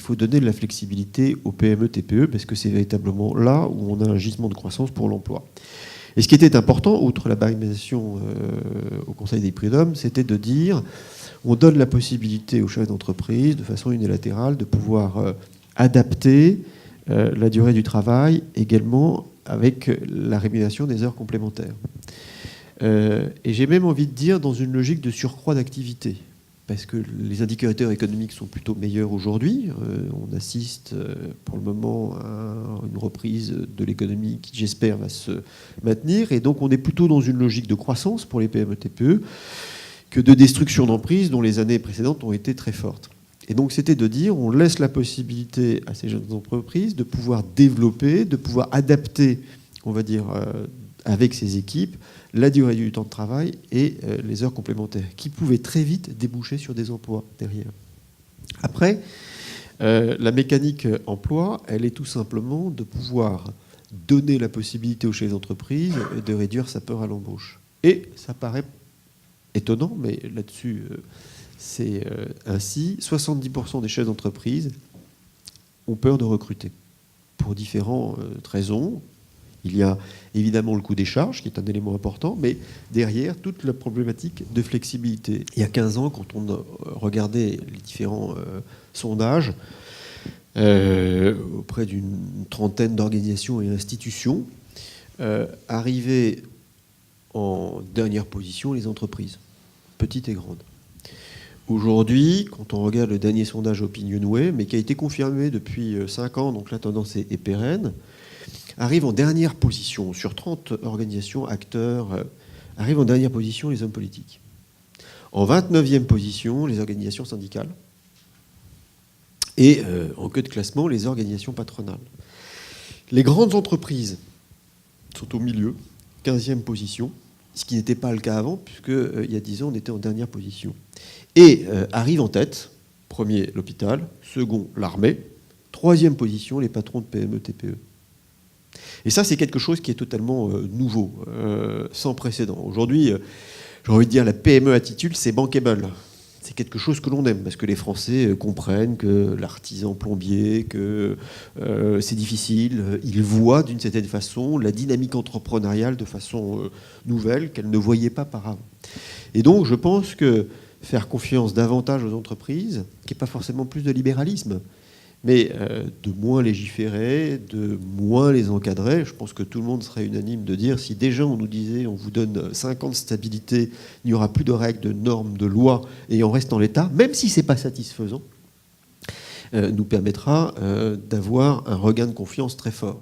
faut donner de la flexibilité aux PME, TPE, parce que c'est véritablement là où on a un gisement de croissance pour l'emploi. Et ce qui était important, outre la barémisation au Conseil des prud'hommes, c'était de dire on donne la possibilité aux chefs d'entreprise, de façon unilatérale, de pouvoir adapter la durée du travail également avec la rémunération des heures complémentaires. Et j'ai même envie de dire dans une logique de surcroît d'activité, parce que les indicateurs économiques sont plutôt meilleurs aujourd'hui. On assiste pour le moment à une reprise de l'économie qui, j'espère, va se maintenir. Et donc on est plutôt dans une logique de croissance pour les PME-TPE que de destruction d'emprise dont les années précédentes ont été très fortes. Et donc c'était de dire on laisse la possibilité à ces jeunes entreprises de pouvoir développer, de pouvoir adapter, on va dire, avec ces équipes, la durée du temps de travail et les heures complémentaires, qui pouvaient très vite déboucher sur des emplois derrière. Après, la mécanique emploi, elle est tout simplement de pouvoir donner la possibilité aux chefs d'entreprise de réduire sa peur à l'embauche. Et ça paraît étonnant, mais là-dessus, c'est ainsi. 70% des chefs d'entreprise ont peur de recruter, pour différentes raisons. Il y a évidemment le coût des charges, qui est un élément important, mais derrière, toute la problématique de flexibilité. Il y a 15 ans, quand on regardait les différents sondages, auprès d'une trentaine d'organisations et institutions, arrivaient en dernière position les entreprises, petites et grandes. Aujourd'hui, quand on regarde le dernier sondage Opinionway, mais qui a été confirmé depuis 5 ans, donc la tendance est pérenne, arrivent en dernière position, sur 30 organisations, acteurs, arrivent en dernière position les hommes politiques. En 29e position, les organisations syndicales. Et en queue de classement, les organisations patronales. Les grandes entreprises sont au milieu, 15e position, ce qui n'était pas le cas avant, puisqu'il y a 10 ans, on était en dernière position. Et arrive en tête, premier, l'hôpital, second, l'armée, 3e position, les patrons de PME, TPE. Et ça, c'est quelque chose qui est totalement nouveau, sans précédent. Aujourd'hui, j'ai envie de dire, la PME attitude, c'est bankable. C'est quelque chose que l'on aime, parce que les Français comprennent que l'artisan plombier, que c'est difficile. Ils voient d'une certaine façon la dynamique entrepreneuriale de façon nouvelle qu'elles ne voyaient pas par avant. Et donc, je pense que faire confiance davantage aux entreprises, qui n'est pas forcément plus de libéralisme, mais de moins légiférer, de moins les encadrer. Je pense que tout le monde serait unanime de dire, si déjà on nous disait on vous donne 5 ans de stabilité, il n'y aura plus de règles, de normes, de lois, et on reste en l'état, même si ce n'est pas satisfaisant, nous permettra d'avoir un regain de confiance très fort.